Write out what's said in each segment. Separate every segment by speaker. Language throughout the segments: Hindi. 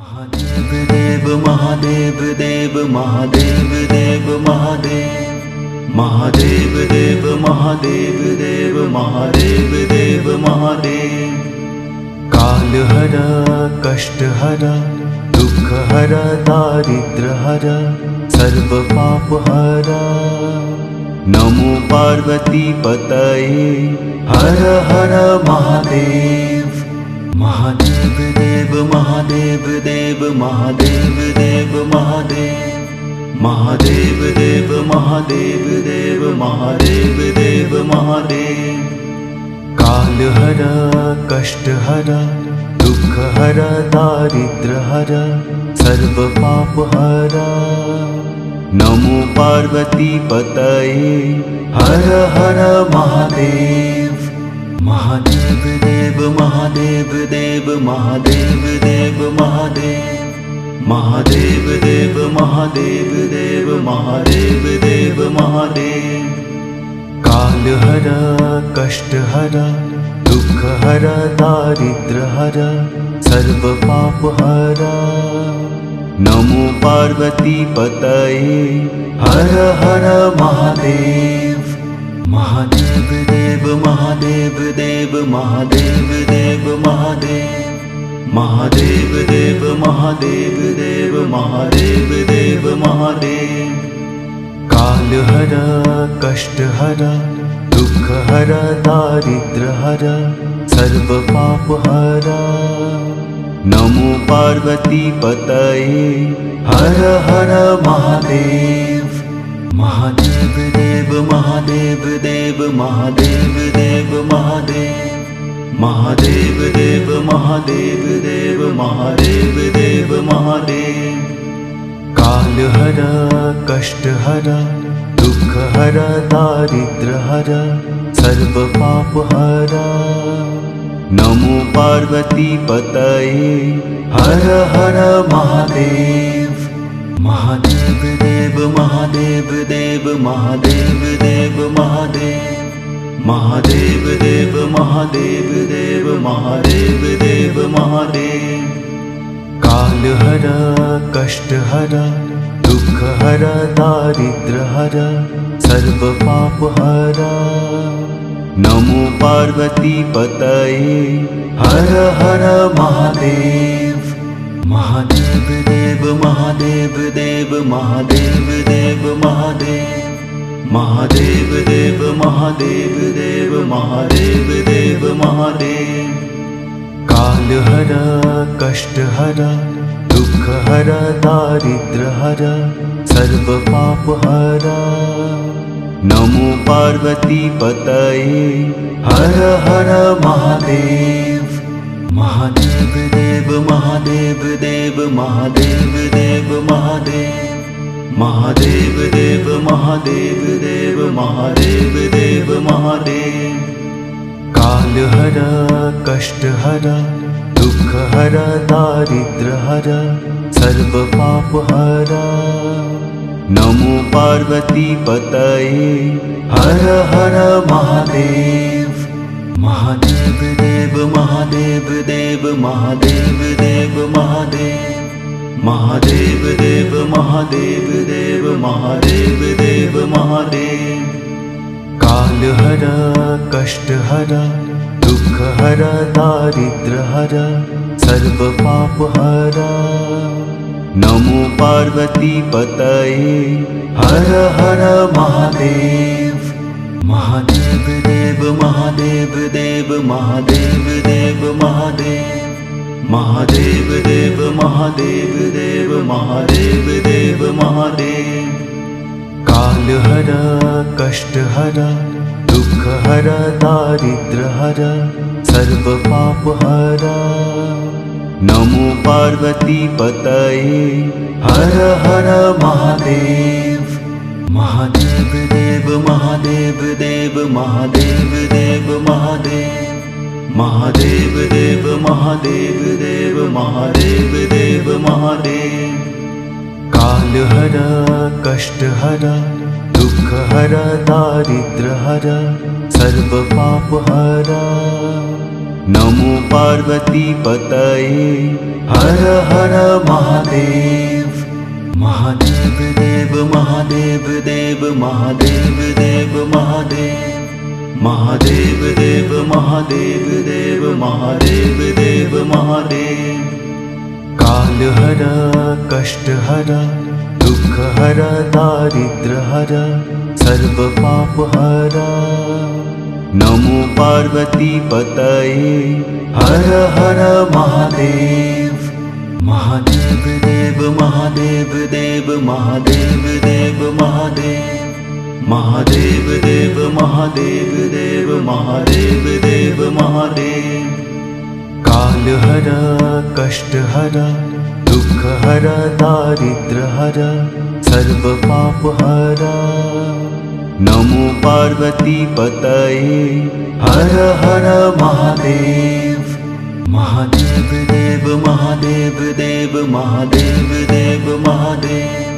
Speaker 1: महादेव देव महादेव देव महादेव देव महादेव महादेव देव महादेव देव महादेव देव महादेव काल हर कष्ट हर दुख हर दारिद्र हर सर्व पाप हर नमो पार्वती पतये हर हर महादेव महादेव देव महादेव देव महादेव देव महादेव महादेव देव महादेव देव महादेव देव महादेव काल हर कष्ट हर दुख हर दारिद्र हर सर्व पाप हर नमो पार्वती पतये हर हर महादेव महादेव देव महादेव देव महादेव देव महादेव महादेव देव महादेव देव महादेव देव महादेव काल हर कष्ट हर दुख हर दारिद्र हर सर्व पाप हर नमो पार्वती पतये हर हर महादेव महादेव देव महादेव देव महादेव देव महादेव महादेव देव महादेव देव महादेव देव महादेव काल हर कष्ट हर दुख हर दारिद्र हर सर्व पाप हर नमो पार्वती पतये हर हर महादेव महादेव देव महादेव देव महादेव देव महादेव महादेव देव महादेव देव महादेव देव महादेव काल हर कष्ट हर दुख हर दारिद्र हर सर्व पाप हर नमो पार्वती पतये हर हर महादेव महादेव देव महादेव देव महादेव देव महादेव महादेव देव महादेव देव महादेव देव महादेव काल हर कष्ट हर दुख हर दारिद्र हर सर्व पाप हर नमो पार्वती पतये हर हर महादेव महादेव देव महादेव देव महादेव देव महादेव महादेव देव महादेव देव महादेव देव महादेव काल हर कष्ट हर दुख हर दारिद्र हर सर्व पाप हर नमो पार्वती पतये हर हर महादेव महादेव देव महादेव देव महादेव देव महादेव महादेव देव महादेव देव महादेव देव महादेव काल हर कष्ट हर दुख हर दारिद्र हर सर्व पाप हर नमो पार्वती पतये हर हर महादेव महादेव देव महादेव देव महादेव देव महादेव महादेव देव महादेव देव महादेव देव महादेव काल हर कष्ट हर दुख हर दारिद्र हर सर्व पाप हर नमो पार्वती पतये हर हर महादेव महादेव देव महादेव देव महादेव देव महादेव महादेव देव महादेव देव महादेव देव महादेव काल हर कष्ट हर दुख हर दारिद्र हर सर्व पाप हर नमो पार्वती पतये हर हर महादेव महादेव देव महादेव देव महादेव देव महादेव महादेव देव महादेव देव महादेव देव महादेव कालहर कष्टहर दुःखहर दारिद्र्यहर सर्वपापहर नमो पार्वती पतये हर हर महादेव। महादेव देव महादेव देव महादेव देव महादेव। महादेव देव महादेव देव महादेव देव महादेव। कालहर कष्टहर दुःखहर दारिद्र्यहर सर्वपापहर नमो पार्वती पतये हर हर महादेव। महादेव देव महादेव देव महादेव देव महादेव। महादेव देव महादेव देव महादेव देव महादेव। कालहर कष्टहर दुःखहर दारिद्र्यहर सर्वपापहर नमो पार्वती पतये हर हर महादेव। महादेव देव महादेव देव महादेव देव महादेव।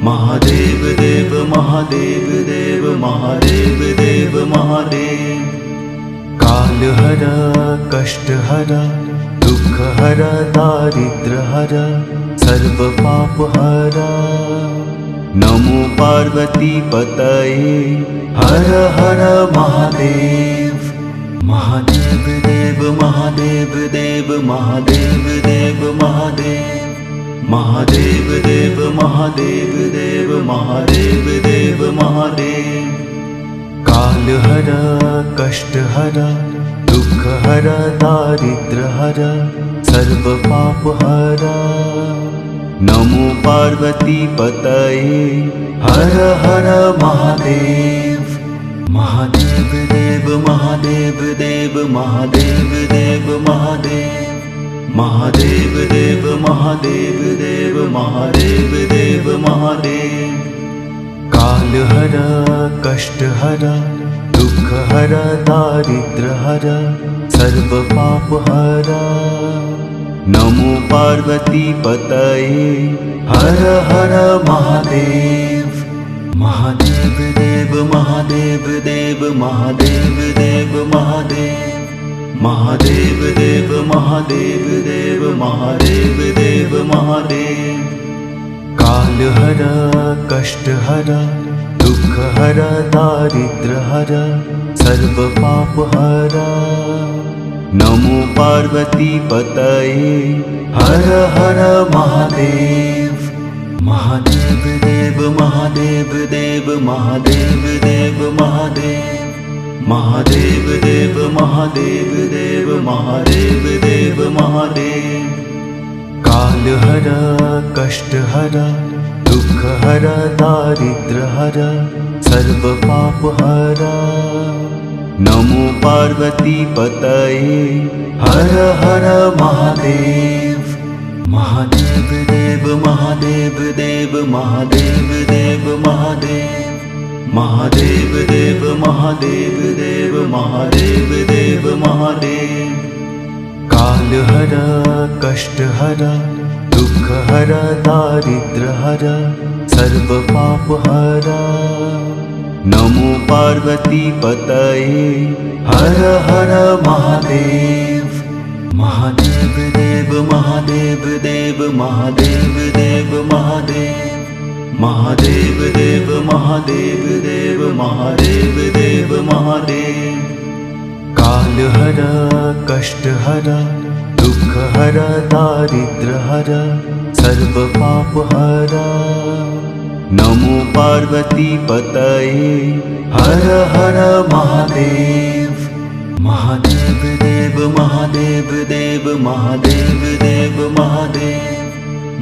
Speaker 1: महादेव देव महादेव देव महादेव देव महादेव। कालहर कष्टहर दुःखहर दारिद्र्यहर सर्वपापहर नमो पार्वती पतये हर हर महादेव। महादेव देव महादेव देव महादेव देव महादेव। महादेव देव महादेव देव महादेव देव महादेव। कालहर कष्टहर दुःखहर दारिद्र्यहर सर्वपापहर नमो पार्वती पतये हर हर महादेव। महादेव देव महादेव देव महादेव देव महादेव। महादेव देव महादेव देव महादेव देव महादेव। कालहर कष्टहर दुःखहर दारिद्र्यहर सर्वपापहर नमो पार्वती पतये हर हर महादेव। महादेव देव महादेव देव महादेव देव महादेव। महादेव देव महादेव देव महादेव देव महादेव। कालहर कष्टहर दुःखहर दारिद्र्यहर सर्वपापहर नमो पार्वती पतये हर हर महादेव। महादेव देव महादेव देव महादेव देव महादेव। महादेव देव महादेव देव महादेव देव महादेव। कालहर कष्टहर दुःखहर दारिद्र्यहर सर्वपापहर नमो पार्वती पतये हर हर महादेव। महादेव देव महादेव देव महादेव देव महादेव। महादेव देव महादेव देव महादेव देव महादेव। कालहर कष्टहर दुःखहर दारिद्र्यहर सर्वपापहर नमो पार्वती पतये हर हर महादेव। महादेव देव महादेव देव महादेव देव महादेव। महादेव देव महादेव देव महादेव देव महादेव। कालहर कष्टहर दुःखहर दारिद्र्यहर सर्वपापहर नमो पार्वती पतये हर हर महादेव। महादेव देव महादेव देव महादेव देव महादेव।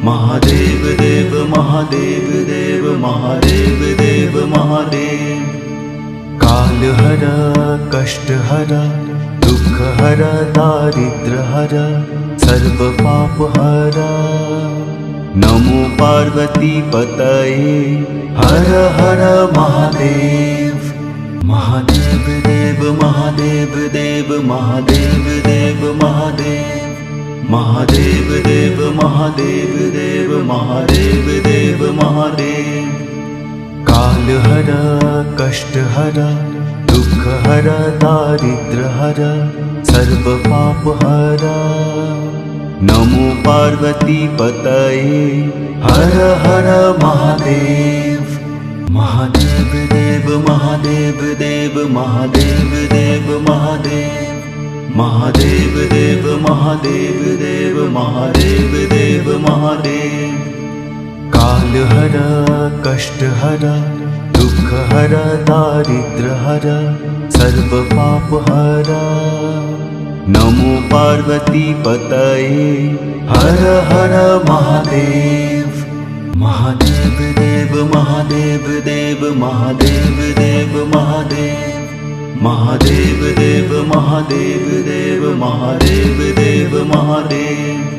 Speaker 1: महादेव देव महादेव देव महादेव देव महादेव। कालहर कष्टहर दुःखहर दारिद्र्यहर सर्वपापहर नमो पार्वती पतये हर हर महादेव। महादेव देव महादेव देव महादेव देव महादेव। महादेव देव महादेव देव महादेव देव महादेव। काल हर कष्ट हर दुख हर दारिद्र हर सर्व पाप हर। नमो पार्वती पतये हर हर महादेव। महादेव देव महादेव देव महादेव देव महादेव। महादेव देव महादेव देव महादेव देव महादेव। काल हर कष्ट हर दुख हर दारिद्र हर सर्व पाप हर। नमो पार्वती पतये हर हर महादेव। महादेव देव महादेव देव महादेव देव महादेव। महादेव देव महादेव देव महादेव देव महादेव।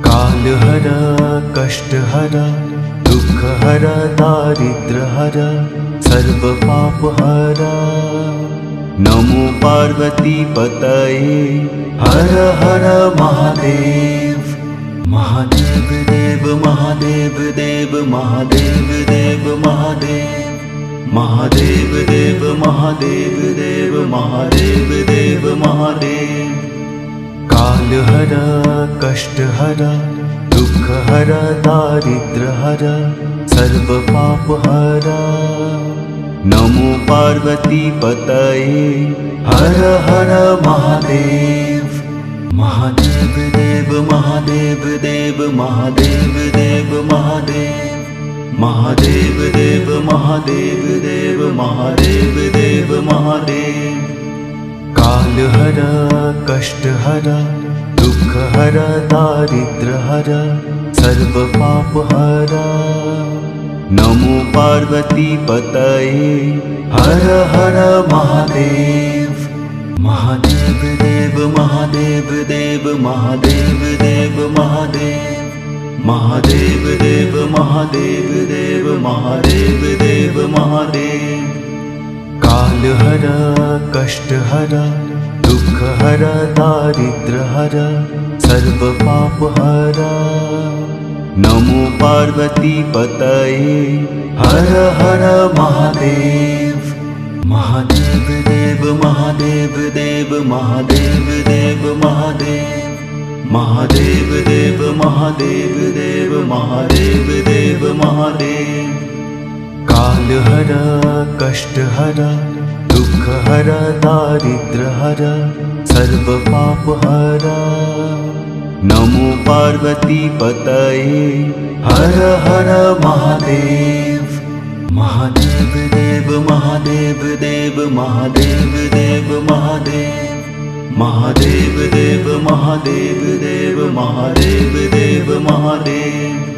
Speaker 1: काल हर कष्ट हर दुख हर दारिद्र हर सर्व पाप हर। नमो पार्वती पतये हर हर महादेव। महादेव देव महादेव देव महादेव देव महादेव। महादेव देव महादेव देव महादेव देव महादेव। काल हर कष्ट हर दुख हर दारिद्र हर सर्व पाप हर। नमो पार्वती पतये हर हर महादेव। महादेव देव महादेव देव महादेव देव महादेव। महादेव देव महादेव देव महादेव देव महादेव। काल हर कष्ट हर दुख हर दारिद्र हर सर्व पाप हर। नमो पार्वती पतये हर हर महादेव। महादेव देव महादेव देव महादेव देव महादेव। महादेव देव महादेव देव महादेव देव महादेव। काल हर कष्ट हर दुख हर दारिद्र हर सर्व पाप हर। नमो पार्वती पतये हर हर महादेव। महादेव देव महादेव देव महादेव देव महादेव। महादेव देव महादेव देव महादेव देव महादेव। काल हर कष्ट हर दुख हर दारिद्र हर सर्व पाप हर। नमो पार्वती पतये हर हर महादेव। महादेव देव महादेव देव महादेव देव महादेव। महादेव देव महादेव देव महादेव देव महादेव।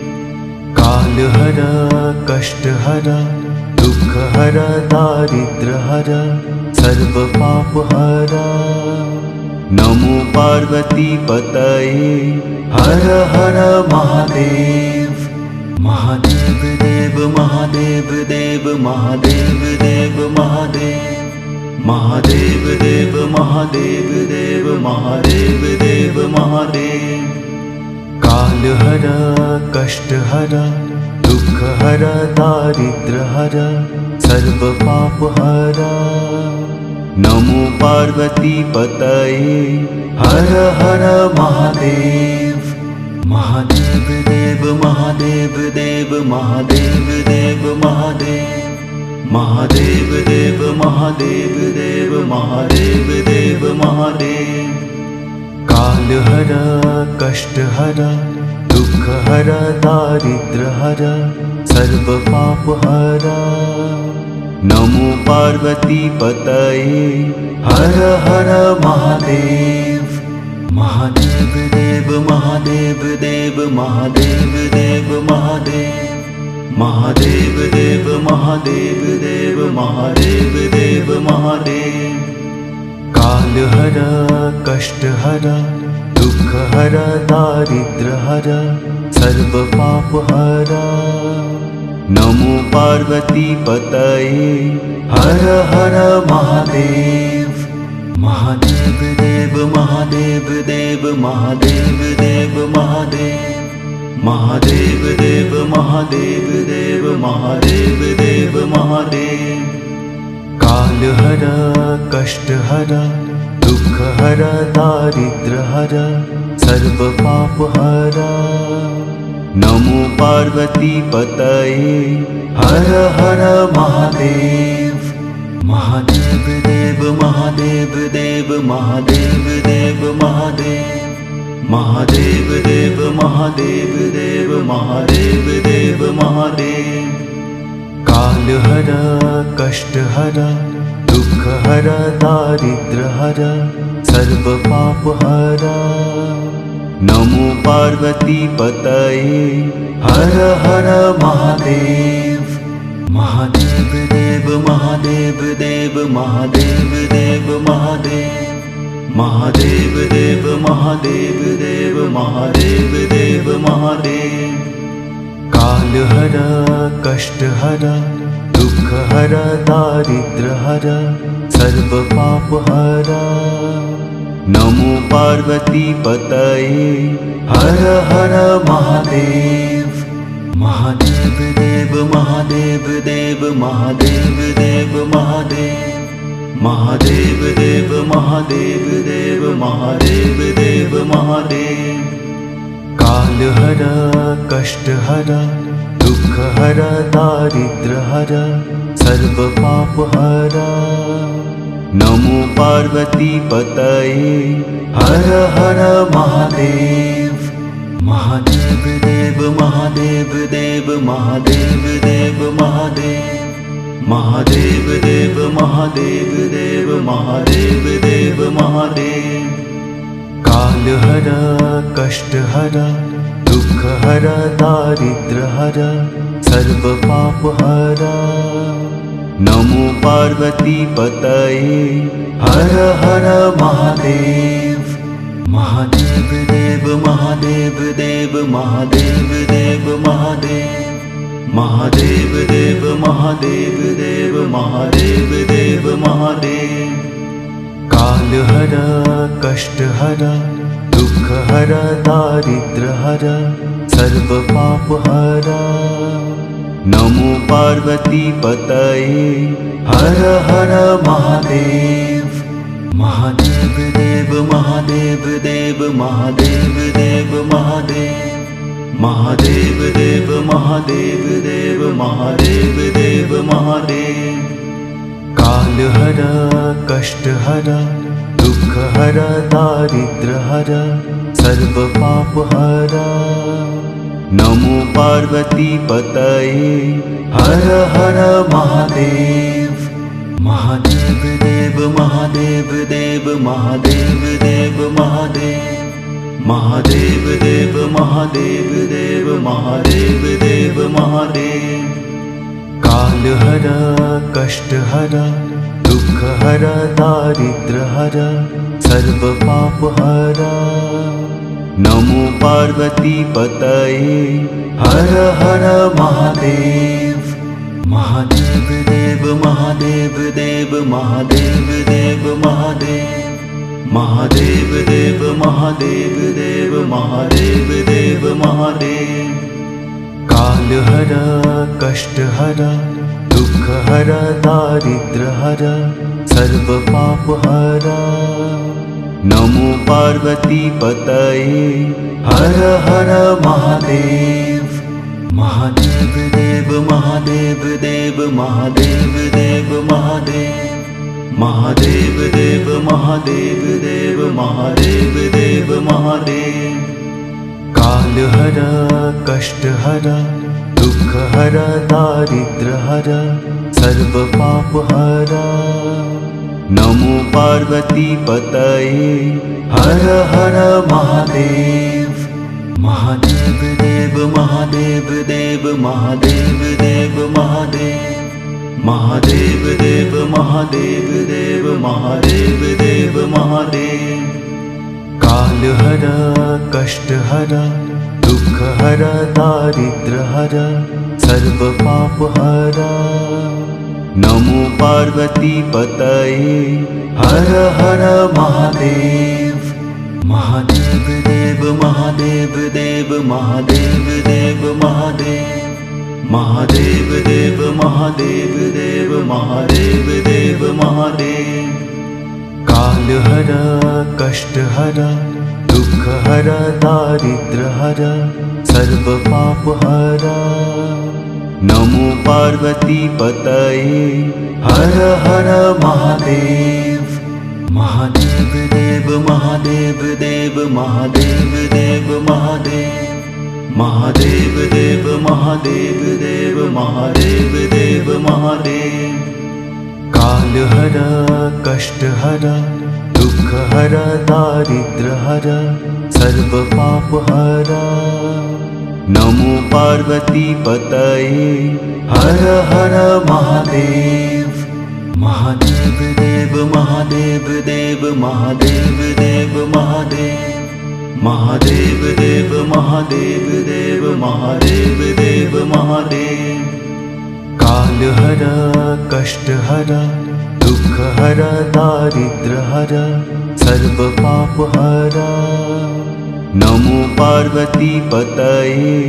Speaker 1: काल हर कष्ट हर दुख हर दारिद्र हर सर्व पाप हर। नमो पार्वती पतये हर हर महादेव। महादेव देव महादेव देव महादेव देव महादेव। महादेव देव महादेव देव महादेव देव महादेव। काल हर कष्ट हर दुख हर दारिद्र हर सर्व पाप हर। नमो पार्वती पतये हर हर महादेव। महादेव देव महादेव देव महादेव देव महादेव। महादेव देव महादेव देव महादेव देव महादेव। काल हर कष्ट हर दुख हर दारिद्र हर सर्व पाप हर। नमो पार्वती पतये हर हर महादेव। महादेव देव महादेव देव महादेव देव महादेव। महादेव देव महादेव देव महादेव देव महादेव। काल हर कष्ट हर दुख हर दारिद्र हर सर्व पाप हर। नमो पार्वती पतये हर हर महादेव। महादेव देव महादेव देव महादेव देव महादेव महादेव देव महादेव देव महादेव देव महादेव काल हरा कष्ट हरा दुख हरा दारिद्र हरा सर्व पाप हरा नमो पार्वती पतये हर हर महादेव महादेव देव महादेव देव महादेव देव महादेव महादेव देव महादेव देव महादेव देव महादेव काल हरा कष्ट हरा दुख हरा दारिद्र हरा सर्व पाप हरा नमो पार्वती पतये हर हर महादेव महादेव देव महादेव देव महादेव देव महादेव महादेव देव महादेव देव महादेव देव महादेव काल हरा कष्ट हरा दुख हरा दारिद्र हरा सर्व पाप हरा नमो पार्वती पतये हर हर महादेव महादेव देव महादेव देव महादेव देव महादेव महादेव देव महादेव देव महादेव देव महादेव काल हरा कष्ट हरा दुख हरा दारिद्र हरा सर्व पाप हरा नमो पार्वती पतये हर हर महादेव महादेव देव महादेव देव महादेव देव महादेव महादेव देव महादेव देव महादेव देव महादेव काल हरा कष्ट हरा दुख हरा दारिद्र हरा सर्व पाप हरा नमो पार्वती पतये हर हर महादेव महादेव देव महादेव देव महादेव देव महादेव महादेव देव महादेव देव महादेव देव महादेव काल हरा कष्ट हरा दुख हरा दारिद्र हरा सर्व पाप हरा नमो पार्वती पतये हर हर महादेव महादेव देव महादेव देव महादेव देव महादेव महादेव देव महादेव देव महादेव देव महादेव काल हरा कष्ट हरा दुख हरा दारिद्र हरा सर्व पाप हरा नमो पार्वती पतये हर हर महादेव महादेव देव महादेव देव महादेव देव महादेव महादेव देव महादेव देव महादेव देव महादेव काल हरा कष्ट हरा दुख हरा दारिद्र हरा सर्व पाप हरा नमो पार्वती पतये हर हर महादेव महादेव देव महादेव देव महादेव देव महादेव महादेव देव महादेव देव महादेव देव महादेव काल हरा कष्ट हरा दुख हरा दारिद्र हरा सर्व पाप हरा नमो पार्वती पतये हर हर महादेव महादेव देव महादेव देव महादेव देव महादेव महादेव देव महादेव देव महादेव देव महादेव काल हरा कष्ट हरा दुख हरा दारिद्र हरा सर्व पाप हरा नमो पार्वती पतये हर हर महादेव महादेव देव महादेव देव महादेव देव महादेव महादेव देव महादेव देव महादेव देव महादेव काल हरा कष्ट हरा दुख हरा दारिद्र हरा सर्व पाप हरा नमो पार्वती पतये हर हर महादेव। महादेव देव महादेव देव महादेव देव महादेव। महादेव देव महादेव देव महादेव देव महादेव। काल हर कष्ट हर दुख हर दारिद्र हर सर्व पाप हर। नमो पार्वती पतये हर हर महादेव। महादेव देव महादेव देव महादेव देव महादेव। महादेव देव महादेव देव महादेव देव महादेव। काल हर कष्ट हर दुख हर दारिद्र हर सर्व पाप हर। नमो पार्वती पतये हर हर महादेव। महादेव देव महादेव देव महादेव देव महादेव। महादेव देव महादेव देव महादेव देव महादेव। काल हर कष्ट हर दुख हर दारिद्र हर सर्व पाप हर। नमो पार्वती पतये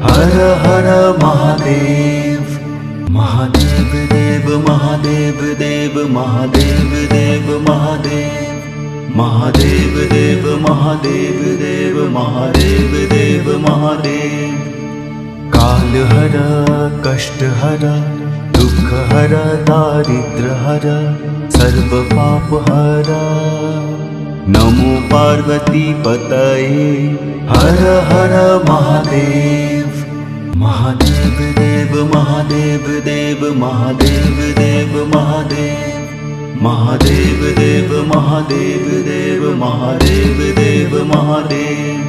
Speaker 1: हर हर महादेव। महादेव देव महादेव देव महादेव देव महादेव। महादेव देव महादेव देव महादेव देव महादेव। काल हर कष्ट हर दुख हर दारिद्र हर सर्व पाप हर। नमो पार्वती पतये हर हर महादेव। महादेव देव महादेव देव महादेव देव महादेव। महादेव देव महादेव देव महादेव देव महादेव।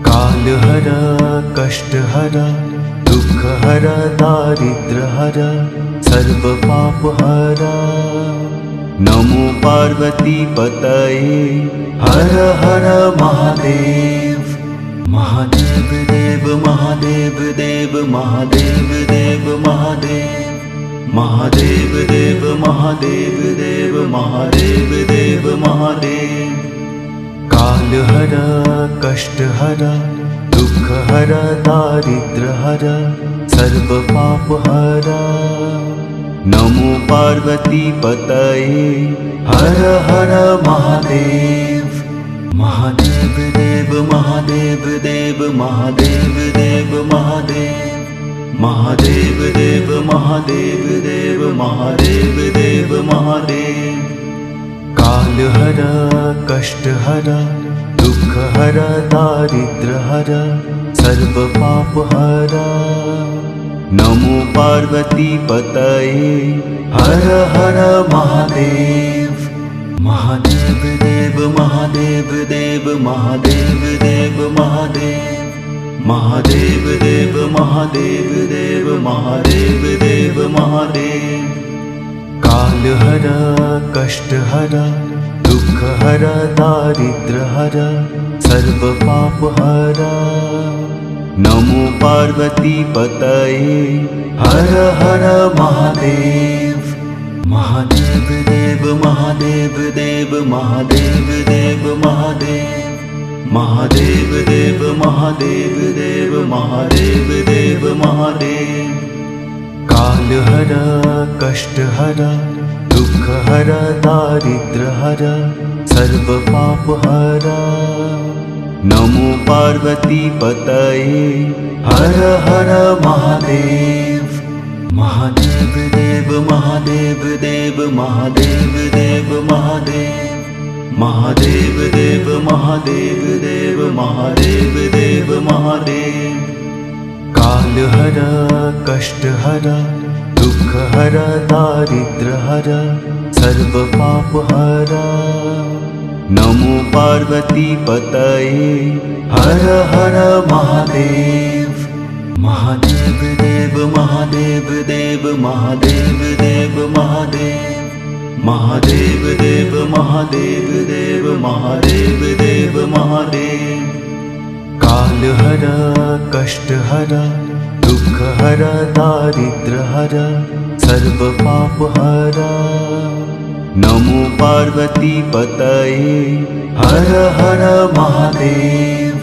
Speaker 1: काल हर कष्ट हर दुख हर दारिद्र हर सर्व पाप हर। नमो पार्वती पतये हर हर महादेव। महादेव देव महादेव देव महादेव देव महादेव। महादेव देव महादेव देव महादेव देव महादेव। काल हर कष्ट हर दुख हर दारिद्र हर सर्व पाप हर। नमो पार्वती पतये हर हर महादेव। महादेव देव महादेव देव महादेव देव महादेव। महादेव देव महादेव देव महादेव देव महादेव। काल हर कष्ट हर दुख हर दारिद्र हर सर्व पाप हर। नमो पार्वती पतये हर हर महादेव। महादेव देव महादेव देव महादेव देव महादेव। महादेव देव महादेव देव महादेव देव महादेव। काल हर कष्ट हर दुख हर दारिद्र हर सर्व पाप हर। नमो पार्वती पतये हर हर महादेव। महादेव देव महादेव देव महादेव देव महादेव। महादेव देव महादेव देव महादेव देव महादेव। काल हर कष्ट हर दुख हर दारिद्र हर सर्व पाप हर। नमो पार्वती पतये हर हर महादेव। महादेव देव महादेव देव महादेव देव महादेव। महादेव देव महादेव देव महादेव देव महादेव। काल हर कष्ट हर दुख हर दारिद्र हर सर्व पाप हर। नमो पार्वती पतये हर हर महादेव। महादेव देव महादेव देव महादेव देव महादेव। महादेव देव महादेव देव महादेव देव महादेव। काल हर कष्ट हर दुख हर दारिद्र हर सर्व पाप हर। नमो पार्वती पतये हर हर महादेव।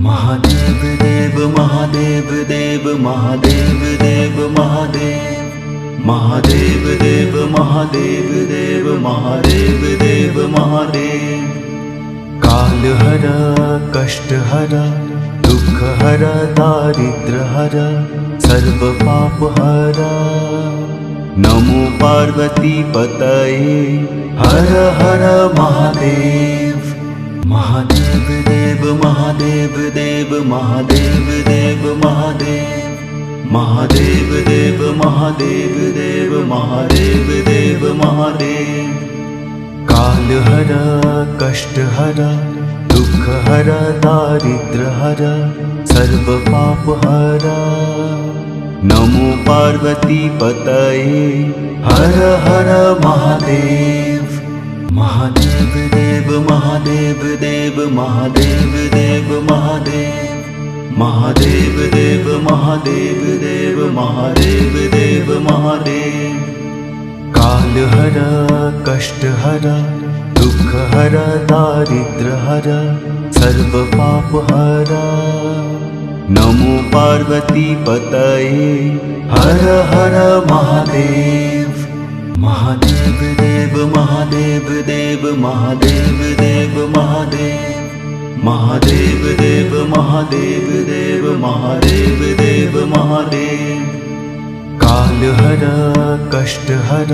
Speaker 1: महादेव देव महादेव देव महादेव देव महादेव। महादेव देव महादेव देव महादेव देव महादेव। काल हर कष्ट हर दुख हर दारिद्र हर सर्व पाप हर। नमो पार्वती पतये हर हर महादेव। महादेव देव महादेव देव महादेव देव महादेव। महादेव देव महादेव देव महादेव देव महादेव। काल हर कष्ट हर दुख हर दारिद्र हर सर्व पाप हर। नमो पार्वती पतये हर हर महादेव। महादेव देव महादेव देव महादेव देव महादेव। महादेव देव महादेव देव महादेव देव महादेव। काल हर कष्ट हर दुख हर दारिद्र हर सर्व पाप हर। नमो पार्वती पतये हर हर महादेव। महादेव देव महादेव देव महादेव देव महादेव। महादेव देव महादेव देव महादेव देव महादेव। काल हर कष्ट हर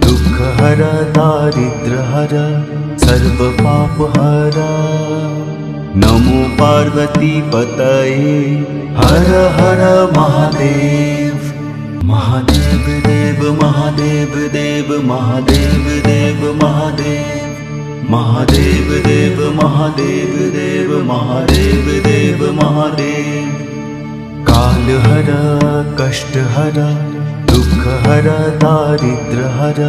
Speaker 1: दुख हर दारिद्र हर सर्व पाप हर। नमो पार्वती पतये हर हर महादेव। महादेव देव महादेव देव महादेव देव महादेव। महादेव देव महादेव देव महादेव देव महादेव। काल हर कष्ट हर दुख हर दारिद्र हर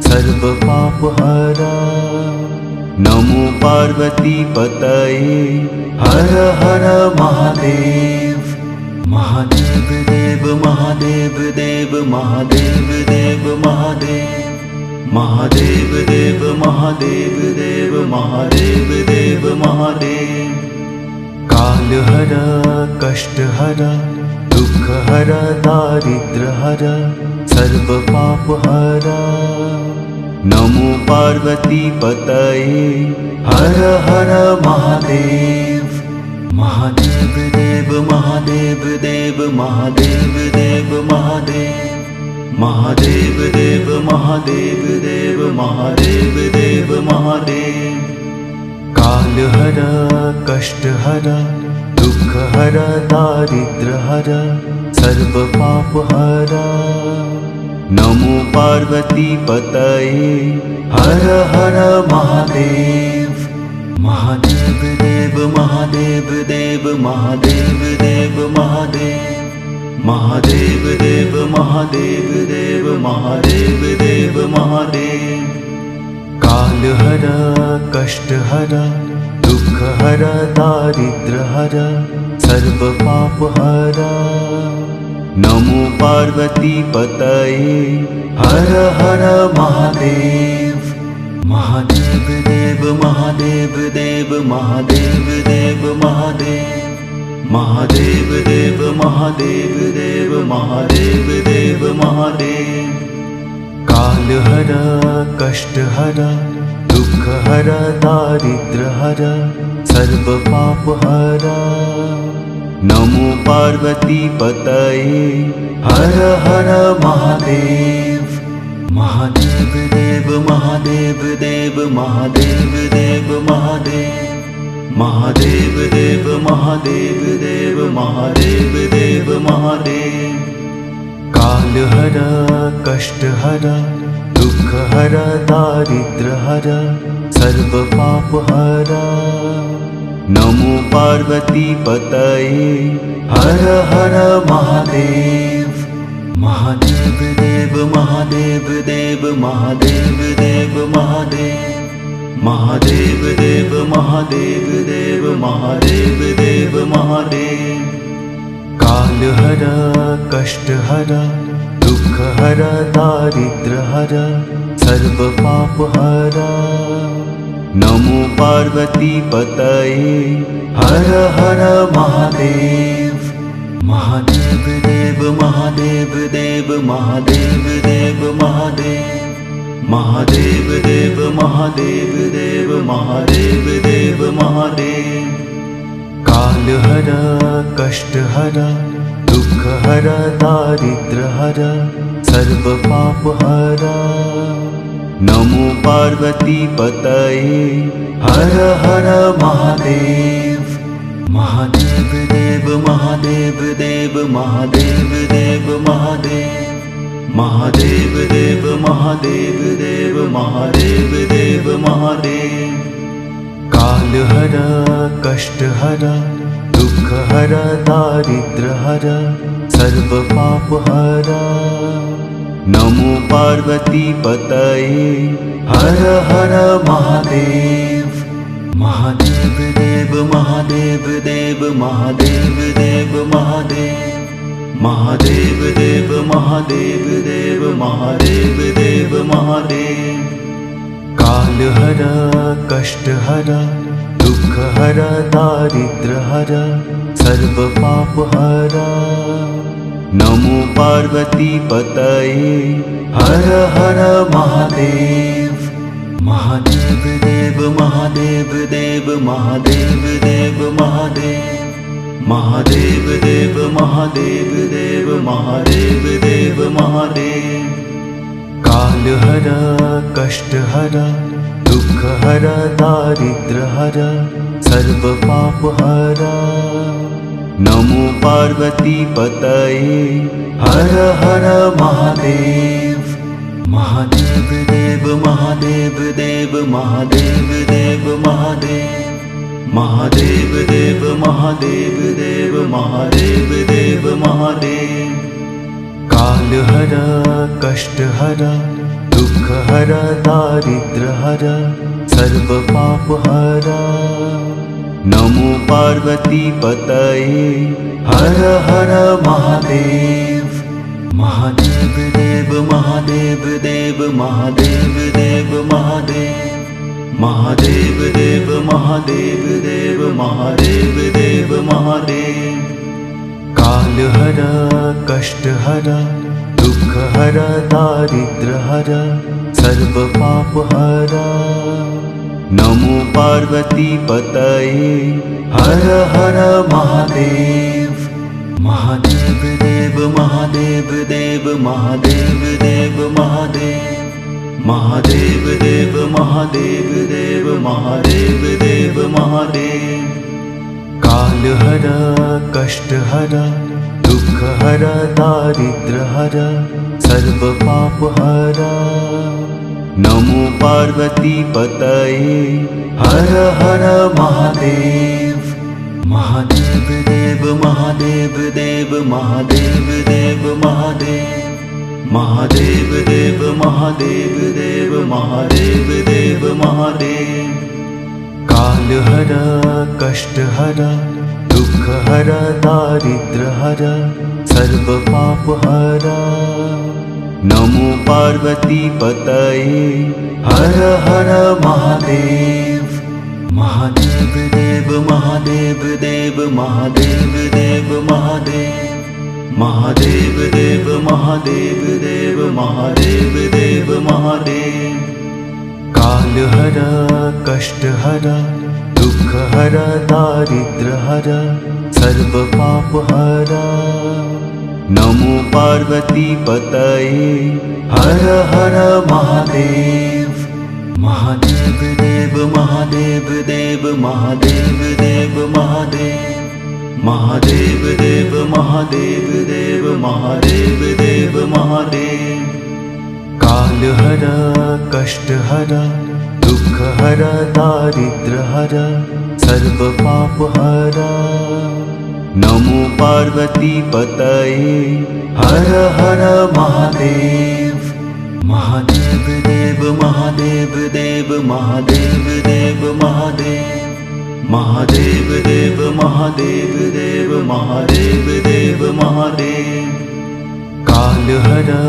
Speaker 1: सर्व पाप हर। नमो पार्वती पतये हर हर महादेव। महादेव देव महादेव देव महादेव देव महादेव। महादेव देव महादेव देव महादेव देव महादेव। काल हर कष्ट हर दुख हर दारिद्र हर सर्व पाप हर। नमो पार्वती पतये हर हर महादेव। महादेव देव महादेव देव महादेव देव महादेव। महादेव देव महादेव देव महादेव देव महादेव। काल हर कष्ट हर दुख हर दारिद्र हर सर्व पाप हर। नमो पार्वती पतये हर हर महादेव। महादेव देव महादेव देव महादेव देव महादेव। महादेव देव महादेव देव महादेव देव महादेव। काल हर कष्ट हर दुख हर दारिद्र हर सर्व पाप हर। नमो पार्वती पतये हर हर महादेव। महादेव देव महादेव देव महादेव देव महादेव। महादेव देव महादेव देव महादेव देव महादेव। काल हर कष्ट हर दुख हर दारिद्र हर सर्व पाप हर। नमो पार्वती पतये हर हर महादेव। महादेव देव महादेव देव महादेव देव महादेव। महादेव देव महादेव देव महादेव देव महादेव। काल हर कष्ट हर दुख हर दारिद्र हर सर्व पाप हर। नमो पार्वती पतये हर हर महादेव। महादेव देव महादेव देव महादेव देव महादेव। महादेव देव महादेव देव महादेव देव महादेव। काल हर कष्ट हर दुख हर दारिद्र हर सर्व पाप हरा। नमो पार्वती पतये हर हर महादेव। महादेव देव महादेव देव महादेव देव महादेव। महादेव देव महादेव देव महादेव देव महादेव। काल हरा कष्ट हरा दुख हरा दारिद्र हरा सर्व पाप हरा। नमो पार्वती पतये हर हर महादेव। महादेव देव महादेव देव महादेव देव महादेव। महादेव देव महादेव देव महादेव देव महादेव। काल हरा कष्ट हरा दुख हरा दारिद्र हरा सर्व पाप हरा। नमो पार्वती पतये हर हर महादेव। महादेव देव महादेव देव महादेव देव महादेव। महादेव देव महादेव देव महादेव देव महादेव। काल हरा कष्ट हरा दुख हरा दारिद्र हरा सर्व पाप हरा। नमो पार्वती पतये हर हर महादेव। महादेव देव महादेव देव महादेव देव महादेव। महादेव देव महादेव देव महादेव देव महादेव। काल हरा कष्ट हरा दुख हरा दारिद्र हरा सर्व पाप हरा। नमो पार्वती पतये हर हर महादेव। महादेव देव महादेव देव महादेव देव महादेव। महादेव देव महादेव देव महादेव देव महादेव। काल हरा कष्ट हरा दुख हरा दारिद्र हरा सर्व पाप हरा। नमो पार्वती पतये हर हर महादेव। महादेव देव महादेव देव महादेव देव महादेव। महादेव देव महादेव देव महादेव देव महादेव। काल हरा कष्ट हरा दुख हरा दारिद्र हरा सर्व पाप हरा। नमो पार्वती पतये हर हर महादेव। महादेव देव महादेव देव महादेव देव महादेव। महादेव देव महादेव देव महादेव देव महादेव। काल हरा कष्ट हरा दुख हरा दारिद्र हरा सर्व पाप हरा। नमो पार्वती पतये हर हर महादेव। महादेव देव महादेव देव महादेव देव महादेव। महादेव देव महादेव देव महादेव देव महादेव। काल हरा कष्ट हरा दुख हरा दारिद्र हरा सर्व पाप हरा। नमो पार्वती पतये हर हर महादेव। महादेव देव महादेव देव महादेव देव महादेव। महादेव देव महादेव देव महादेव देव महादेव। काल हरा कष्ट हरा दुख हरा दारिद्र हरा सर्व पाप हरा। नमो पार्वती पतये हर हर महादेव। महादेव देव महादेव देव महादेव देव महादेव। महादेव देव महादेव देव महादेव देव महादेव। काल हरा कष्ट हरा दुख हरा दारिद्र हरा सर्व पाप हरा। नमो पार्वती पतये हर हर महादेव। महादेव देव महादेव देव महादेव देव महादेव। महादेव देव महादेव देव महादेव देव महादेव। काल हरा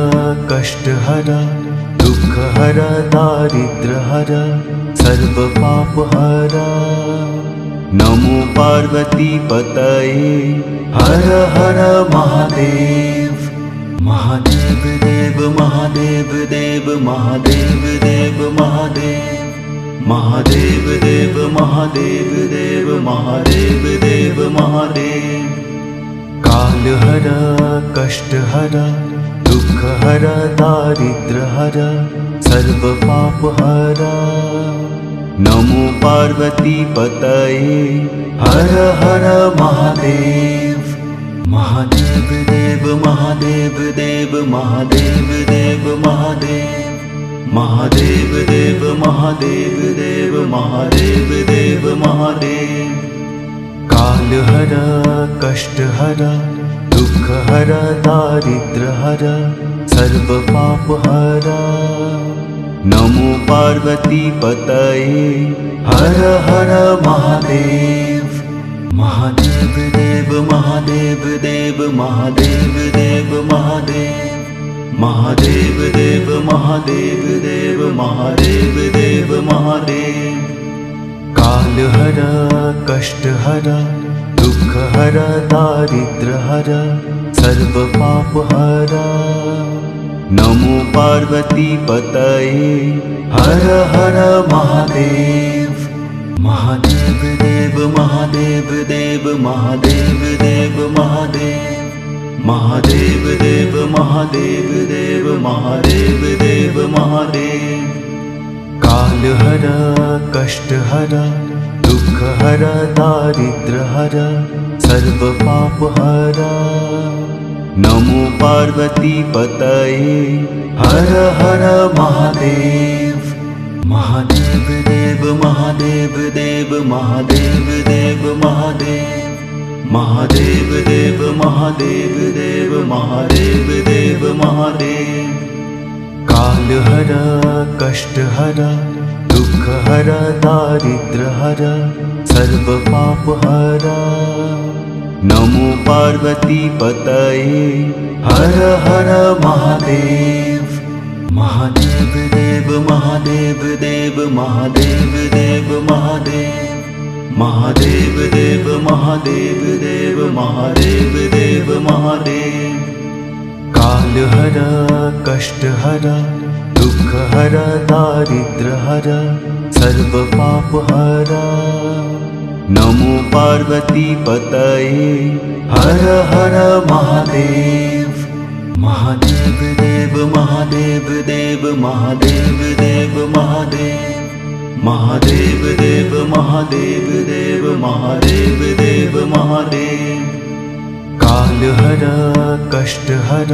Speaker 1: कष्ट हरा दुख हर दारिद्र हर सर्व पाप हर। नमो पार्वती पतये हर हर महादेव। महादेव देव महादेव देव महादेव देव महादेव। महादेव देव महादेव देव महादेव देव महादेव। काल हर कष्ट हर दुख हर दारिद्र हर सर्व पाप हर। नमो पार्वती पतये हर हर महादेव। महादेव देव महादेव देव महादेव देव महादेव। महादेव देव महादेव देव महादेव देव महादेव। काल हर कष्ट हर दुख हर दारिद्र हर सर्व पाप हर। नमो पार्वती पतये हर हर महादेव। महादेव देव महादेव देव महादेव देव महादेव। महादेव देव महादेव देव महादेव देव महादेव। काल हर कष्ट हर दुख हर दारिद्र हर सर्व पाप हर। नमो पार्वती पतये हर हर महादेव। महादेव देव महादेव देव महादेव देव महादेव। महादेव देव महादेव देव महादेव देव महादेव। काल हर कष्ट हर दुख हर दारिद्र हर सर्व पाप हर। नमो पार्वती पतये हर हर महादेव। महादेव देव महादेव देव महादेव देव महादेव। महादेव देव महादेव देव महादेव देव महादेव। काल हर कष्ट हर दुख हर दारिद्र हर सर्व पाप हर। नमो पार्वती पतये हर हर महादेव। महादेव देव महादेव देव महादेव देव महादेव। महादेव देव महादेव देव महादेव देव महादेव। काल हर कष्ट हर दुख हर दारिद्र हर सर्व पाप हर। नमो पार्वती पतये हर हर महादेव। महादेव देव महादेव देव महादेव देव महादेव। महादेव देव महादेव देव महादेव देव महादेव। काल हर कष्ट हर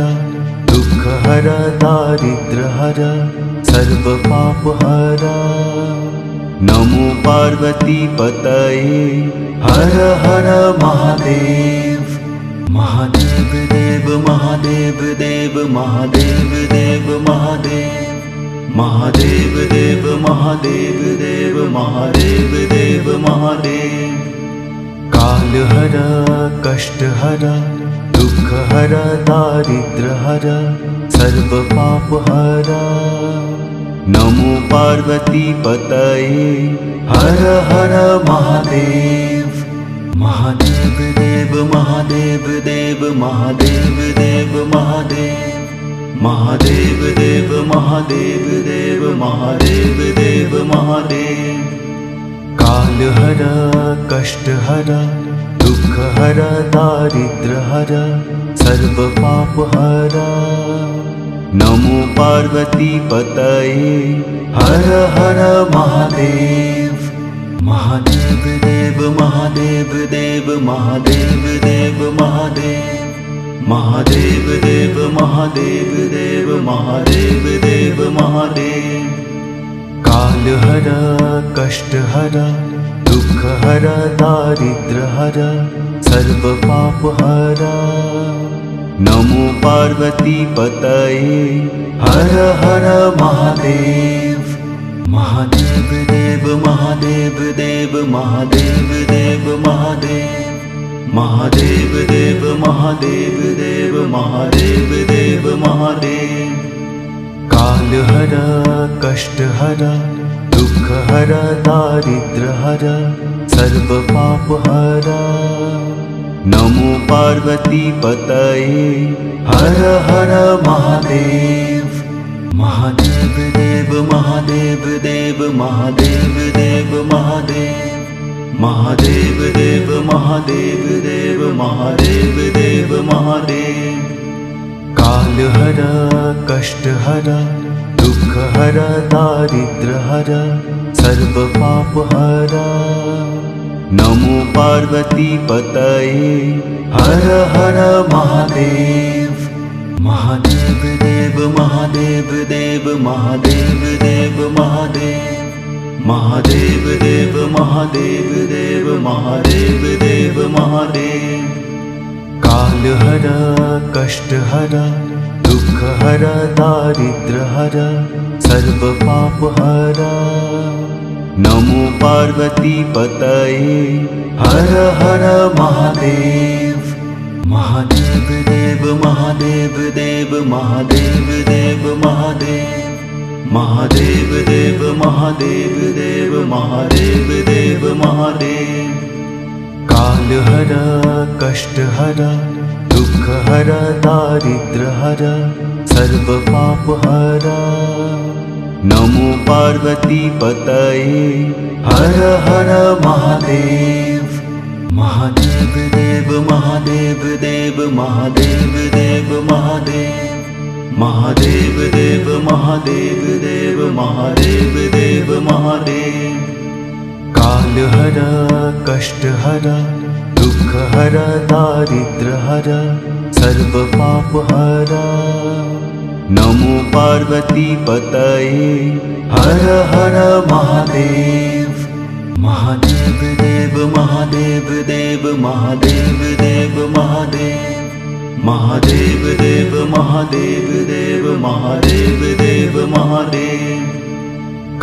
Speaker 1: दुख हर दारिद्र हर सर्व पाप हर। नमो पार्वती पतये हर हर महादेव। महादेव देव महादेव देव महादेव देव महादेव। महादेव देव महादेव देव महादेव देव महादेव। काल हर कष्ट हर दुख हर दारिद्र हर सर्व पाप हर। नमो पार्वती पतये हर हर महादेव। महादेव देव महादेव देव महादेव देव महादेव। महादेव देव महादेव देव महादेव देव महादेव। काल हर कष्ट हर दुख हर दारिद्र हर सर्व पाप हर। नमो पार्वती पतये हर हर महादेव। महादेव देव महादेव देव महादेव देव महादेव। महादेव देव महादेव देव महादेव देव महादेव। काल हर कष्ट हर दुख हर दारिद्र हर सर्व पाप हर। नमो पार्वती पतये हर हर महादेव। महादेव देव महादेव देव महादेव देव महादेव। महादेव देव महादेव देव महादेव देव महादेव। काल कालहर कष्टहर दुःखहर दारिद्र्यहर सर्वपापहर नमो पार्वती पतये हर हर महादेव। महादेव देव महादेव देव महादेव देव महादेव महादेव देव महादेव देव महादेव देव महादेव। कालहर कष्टहर दुःखहर दारिद्र्यहर सर्वपापहर नमो पार्वती पतये हर हर महादेव। महादेव देव महादेव देव महादेव देव महादेव महादेव देव महादेव देव महादेव देव महादेव। कालहर कष्टहर दुःखहर दारिद्र्यहर सर्वपापहर नमो पार्वती पतये हर हर महादेव। महादेव देव महादेव देव महादेव देव महादेव महादेव देव महादेव देव महादेव देव महादेव। कालहर कष्टहर दुःखहर दारिद्र्यहर सर्वपापहर नमो पार्वती पतये हर हर महादेव। महादेव देव महादेव देव महादेव देव महादेव महादेव देव महादेव देव महादेव देव महादेव। कालहर कष्टहर दुःखहर दारिद्र्यहर सर्वपापहर नमो पार्वती पतये हर हर महादेव। महादेव देव महादेव देव महादेव देव महादेव महादेव देव महादेव देव महादेव देव महादेव।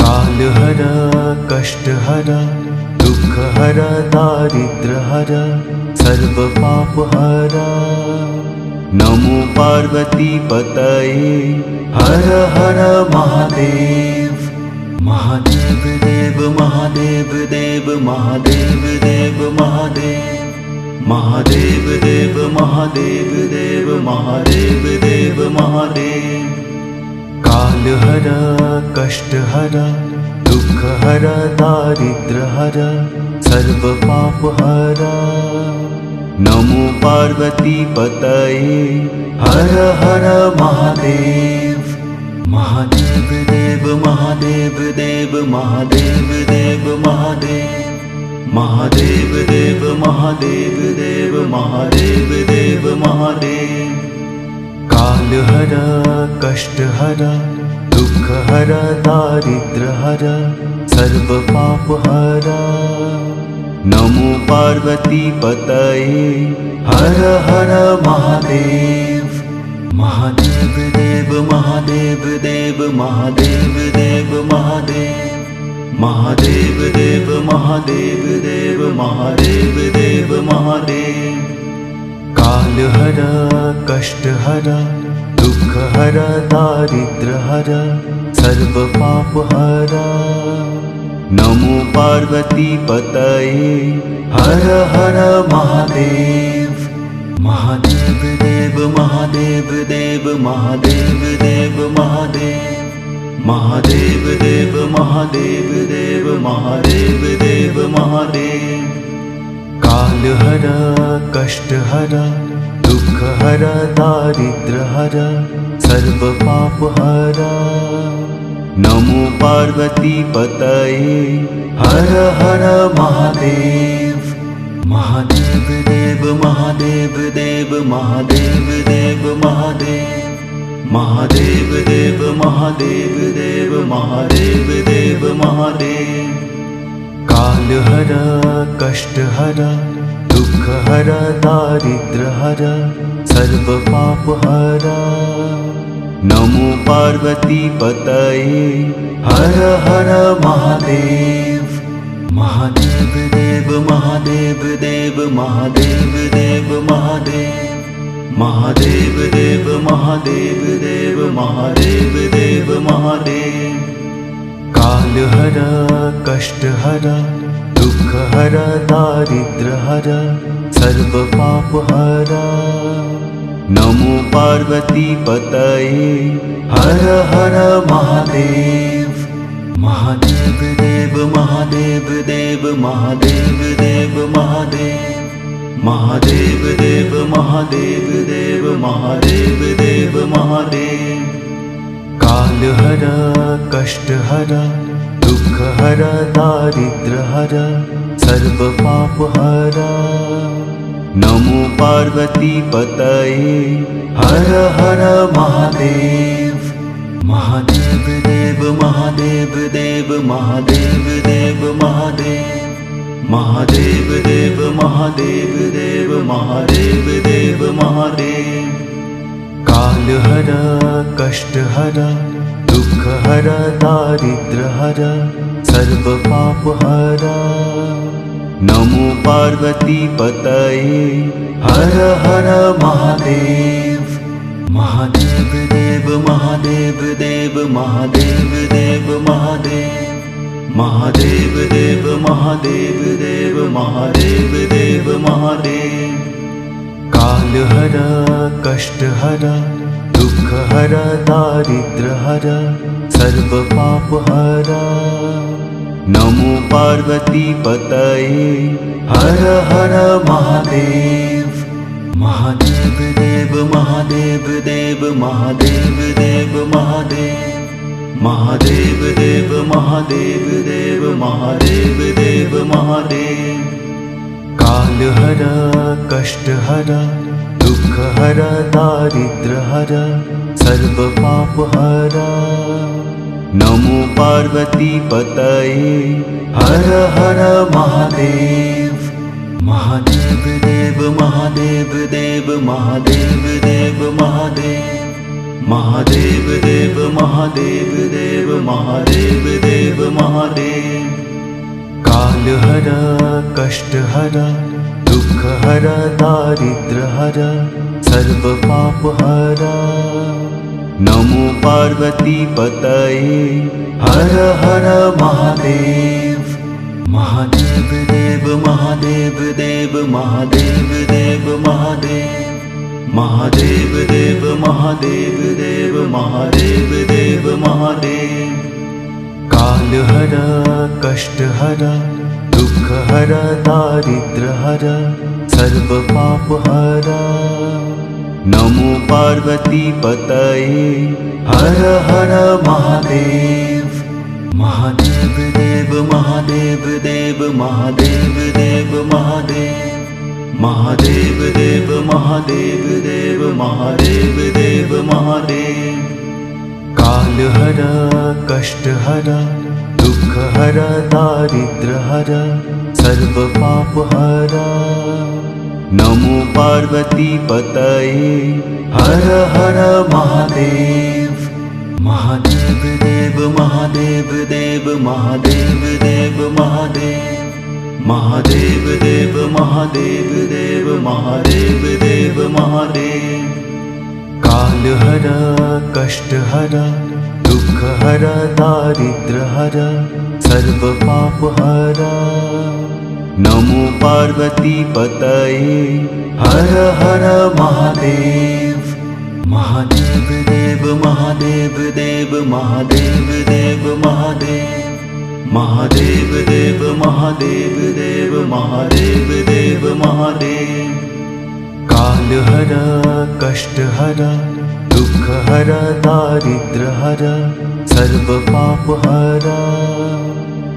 Speaker 1: कालहर कष्टहर दुःखहर दारिद्र्यहर सर्वपापहर नमो पार्वती पतये हर हर महादेव। महादेव देव महादेव देव महादेव देव महादेव महादेव देव महादेव देव महादेव देव महादेव। कालहर कष्टहर दुःखहर दारिद्र्यहर सर्वपापहर नमो पार्वती पतये हर हर महादेव। महादेव देव महादेव देव महादेव देव महादेव महादेव देव महादेव देव महादेव देव महादेव। कालहर कष्टहर दुःखहर दारिद्र्यहर सर्वपापहर नमो पार्वती पतये हर हर महादेव। महादेव देव महादेव देव महादेव देव महादेव महादेव देव महादेव देव महादेव देव महादेव। कालहर कष्टहर दुःखहर दारिद्र्यहर सर्वपापहर नमो पार्वती पतये हर हर महादेव। महादेव देव महादेव देव महादेव देव महादेव महादेव देव महादेव देव महादेव देव महादेव। कालहर कष्टहर दुःखहर दारिद्र्यहर सर्वपापहर नमो पार्वती पतये हर हर महादेव। महादेव देव महादेव देव महादेव देव महादेव महादेव देव महादेव देव महादेव देव महादेव। कालहर कष्टहर दुःखहर दारिद्र्यहर सर्वपापहर नमो पार्वती पतये हर हर महादेव। महादेव देव महादेव देव महादेव देव महादेव महादेव देव महादेव देव महादेव देव महादेव। काल हर कष्ट हर दुख हर दारिद्र हर सर्व पाप हर। नमो पार्वती पतये हर हर महादेव। महादेव देव महादेव देव महादेव देव महादेव। महादेव देव महादेव देव महादेव देव महादेव। काल हर कष्ट हर दुख हर दारिद्र हर सर्व पाप हर। नमो पार्वती पतये हर हर महादेव। महादेव देव महादेव देव महादेव देव महादेव। महादेव देव महादेव देव महादेव देव महादेव। काल हर कष्ट हर दुख हर दारिद्र हर सर्व पाप हर। नमो पार्वती पतये हर हर महादेव। महादेव देव महादेव देव महादेव देव महादेव। महादेव देव महादेव देव महादेव देव महादेव। काल हर कष्ट हर दुख हर दारिद्र हर सर्व पाप हर। नमो पार्वती पतये हर हर महादेव। महादेव देव महादेव देव महादेव देव महादेव। महादेव देव महादेव देव महादेव देव महादेव। काल हर कष्ट हर दुख हर दारिद्र हर सर्व पाप हर। नमो पार्वती पतये हर हर महादेव। महादेव देव महादेव देव महादेव देव महादेव। महादेव देव महादेव देव महादेव देव महादेव। काल हर कष्ट हर दुख हर दारिद्र हर सर्व पाप हर। नमो पार्वती पतये हर हर महादेव। महादेव देव महादेव देव महादेव देव महादेव। महादेव देव महादेव देव महादेव देव महादेव। काल हर कष्ट हर दुख हर दारिद्र हर सर्व पाप हर। नमो पार्वती पतये हर हर महादेव। महादेव देव महादेव देव महादेव देव महादेव। महादेव देव महादेव देव महादेव देव महादेव। काल हर कष्ट हर दुख हर दारिद्र हर सर्व पाप हर। नमो पार्वती पतये हर हर महादेव। महादेव देव महादेव देव महादेव देव महादेव। महादेव देव महादेव देव महादेव देव महादेव। काल हर कष्ट हर दुख हर दारिद्र हर सर्व पाप हर। नमो पार्वती पतये हर हर महादेव। महादेव देव महादेव देव महादेव देव महादेव। महादेव देव महादेव देव महादेव देव महादेव। काल हर कष्ट हर दुख हर दारिद्र हर सर्व पाप हर।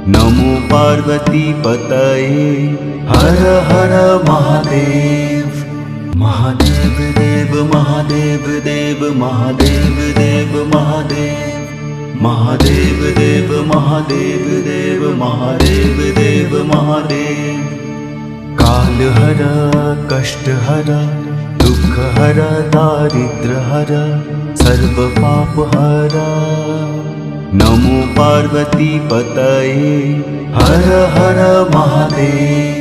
Speaker 1: नमो पार्वती पतये हर हर महादेव। महादेव देव महादेव देव महादेव देव महादेव। महादेव देव महादेव देव महादेव देव महादेव। काल हर कष्ट हर दुख हर दारिद्र हर सर्व पाप हर। नमो पार्वती पतये हर हर महादेव।